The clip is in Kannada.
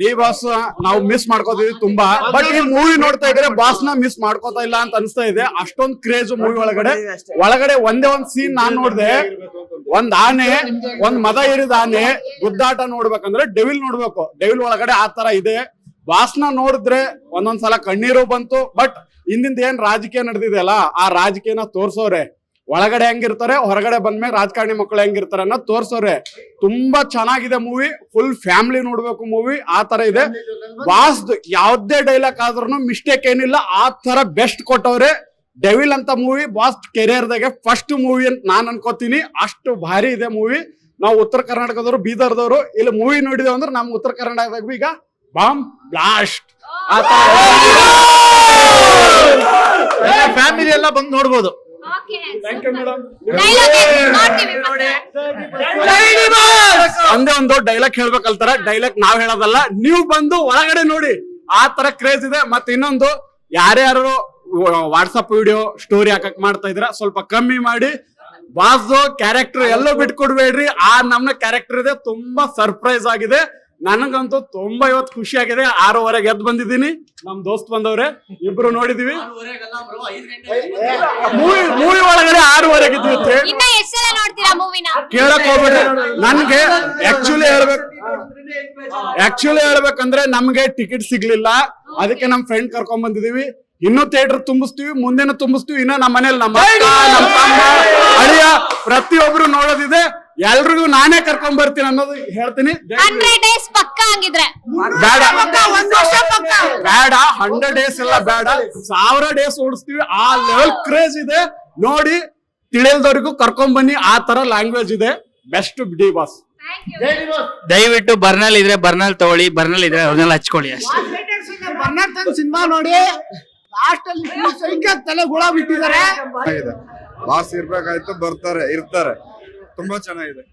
ಡಿ ಬಾಸ್ ನಾವು ಮಿಸ್ ಮಾಡ್ಕೋತೀವಿ ತುಂಬಾ. ಬಟ್ ಈ ಮೂವಿ ನೋಡ್ತಾ ಇದ್ರೆ ಬಾಸ್ ನ ಮಿಸ್ ಮಾಡ್ಕೋತಾ ಇಲ್ಲ ಅಂತ ಅನಿಸ್ತಾ ಇದೆ. ಅಷ್ಟೊಂದ್ ಕ್ರೇಜ್ ಮೂವಿ ಒಳಗಡೆ ಒಂದೇ ಒಂದ್ ಸೀನ್ ನಾನ್ ನೋಡ್ದೆ. ಒಂದ್ ಆನೆ, ಒಂದ್ ಮದ ಏರಿದ ಆನೆ ಗುದ್ದಾಟ ನೋಡ್ಬೇಕಂದ್ರೆ ಡೆವಿಲ್ ನೋಡ್ಬೇಕು. ಡೆವಿಲ್ ಒಳಗಡೆ ಆ ತರ ಇದೆ. ಬಾಸ್ನ ನೋಡಿದ್ರೆ ಒಂದೊಂದ್ಸಲ ಕಣ್ಣೀರು ಬಂತು. ಬಟ್ ಹಿಂದಿಂದ ಏನ್ ರಾಜಕೀಯ ನಡೆದಿದೆಯಲ್ಲ, ಆ ರಾಜಕೀಯನ ತೋರ್ಸೋರೆ. ಒಳಗಡೆ ಹೆಂಗಿರ್ತಾರೆ, ಹೊರಗಡೆ ಬಂದ್ಮೇಲೆ ರಾಜಕಾರಣಿ ಮಕ್ಕಳು ಹೆಂಗಿರ್ತಾರೆ ಅನ್ನೋ ತೋರ್ಸೋರೆ. ತುಂಬಾ ಚೆನ್ನಾಗಿದೆ ಮೂವಿ. ಫುಲ್ ಫ್ಯಾಮಿಲಿ ನೋಡ್ಬೇಕು ಮೂವಿ. ಆ ತರ ಇದೆ. ಬಾಸ್ ಯಾವ್ದೇ ಡೈಲಾಗ್ ಆದ್ರೂ ಮಿಸ್ಟೇಕ್ ಏನಿಲ್ಲ. ಆ ತರ ಬೆಸ್ಟ್ ಕೊಟ್ಟವ್ರೆ. ಡೆವಿಲ್ ಅಂತ ಮೂವಿ ಬಾಸ್ ಕೆರಿಯರ್ ದಾಗೆ ಫಸ್ಟ್ ಮೂವಿ ಅಂತ ನಾನ್ ಅನ್ಕೋತೀನಿ. ಅಷ್ಟು ಭಾರಿ ಇದೆ ಮೂವಿ. ನಾವು ಉತ್ತರ ಕರ್ನಾಟಕದವರು, ಬೀದರ್ದವರು ಇಲ್ಲಿ ಮೂವಿ ನೋಡಿದೇವ್ ಅಂದ್ರೆ ನಮ್ ಉತ್ತರ ಕರ್ನಾಟಕದಾಗ ಈಗ ಬಾಂಬ್ ಬ್ಲಾಸ್ಟ್. ಫ್ಯಾಮಿಲಿ ಎಲ್ಲ ಬಂದು ನೋಡ್ಬೋದು. ಒಂದೇ ಒಂದು ಡೈಲಾಗ್ ಹೇಳ್ಬೇಕಲ್ತಾರ. ಡೈಲಾಗ್ ನಾವ್ ಹೇಳೋದಲ್ಲ, ನೀವು ಬಂದು ಒಳಗಡೆ ನೋಡಿ. ಆ ತರ ಕ್ರೇಜ್ ಇದೆ. ಮತ್ತೆ ಇನ್ನೊಂದು, ಯಾರ್ಯಾರು ವಾಟ್ಸಪ್ ವಿಡಿಯೋ ಸ್ಟೋರಿ ಹಾಕಕ್ ಮಾಡ್ತಾ ಇದ್ರ ಸ್ವಲ್ಪ ಕಮ್ಮಿ ಮಾಡಿ. ಬಾಸ್ ಕ್ಯಾರೆಕ್ಟರ್ ಎಲ್ಲೋ ಬಿಟ್ಕೊಡ್ಬೇಡ್ರಿ. ಆ ನಮ್ನ ಕ್ಯಾರೆಕ್ಟರ್ ಇದೆ. ತುಂಬಾ ಸರ್ಪ್ರೈಸ್ ಆಗಿದೆ. ನನಗಂತೂ ತುಂಬಾ ಇವತ್ತು ಖುಷಿ ಆಗಿದೆ. 6:30 ಎದ್ದು ಬಂದಿದ್ದೀನಿ. ನಮ್ ದೋಸ್ತ್ ಬಂದವ್ರೆ, ಇಬ್ರು ನೋಡಿದೀವಿ. ಮೂವಿ ಒಳಗಡೆ 6:30 ಇದ್ವಿ. ಕೇಳಕ್ ಹೋಗ್ಬೇಡ್ರಿ. ನನ್ಗೆ ಆಕ್ಚುಲಿ ಹೇಳ್ಬೇಕಂದ್ರೆ ನಮ್ಗೆ ಟಿಕೆಟ್ ಸಿಗ್ಲಿಲ್ಲ. ಅದಕ್ಕೆ ನಮ್ ಫ್ರೆಂಡ್ ಕರ್ಕೊಂಡ್ ಬಂದಿದೀವಿ. ಇನ್ನೂ ಥಿಯೇಟರ್ ತುಂಬಿಸ್ತೀವಿ, ಮುಂದೆನೂ ತುಂಬಿಸ್ತೀವಿ. ಇನ್ನ ನಮ್ಮ ಮನೇಲಿ ನಮ್ಮ ಅಕ್ಕ, ನಮ್ಮ ತಮ್ಮ, ಅಳಿಯ ಪ್ರತಿಯೊಬ್ರು ನೋಡೋದಿದೆ. ಎಲ್ರಿಗೂ ನಾನೇ ಕರ್ಕೊಂಡ್ ಬರ್ತೀನಿ ಅನ್ನೋದು ಹೇಳ್ತೀನಿ. ಬೇಡ 100 ಡೇಸ್ ಎಲ್ಲ ಬೇಡ, 1000 ಡೇಸ್ ಓಡಿಸ್ತೀವಿ. ಆ ಲೆವೆಲ್ ಕ್ರೇಜ್ ಇದೆ. ನೋಡಿ, ತಿಳಿಯಲ್ದವ್ರಿಗೂ ಕರ್ಕೊಂಡ್ ಬನ್ನಿ. ಆ ತರ ಲ್ಯಾಂಗ್ವೇಜ್ ಇದೆ. Best D boss. ದಯವಿಟ್ಟು ಬರ್ನಲ್ ಇದ್ರೆ ಬರ್ನಲ್ ತಗೊಳ್ಳಿ, ಬರ್ನಲ್ ಇದ್ರೆ ಅವ್ರನ್ನೆಲ್ಲ ಹಚ್ಕೊಳ್ಳಿ ಅಷ್ಟೇ. ಬರ್ನಲ್ ಸಿನಿಮಾ ನೋಡಿ, ಲಾಸ್ಟ್ ಅಲ್ಲಿ ತಲೆ ಗುಳ ಬಿಟ್ಟಿದ್ದಾರೆ. ಬಾಸ್ ಇರ್ಬೇಕಾಯ್ತು, ಇರ್ತಾರೆ. ತುಂಬಾ ಚೆನ್ನಾಗಿದೆ.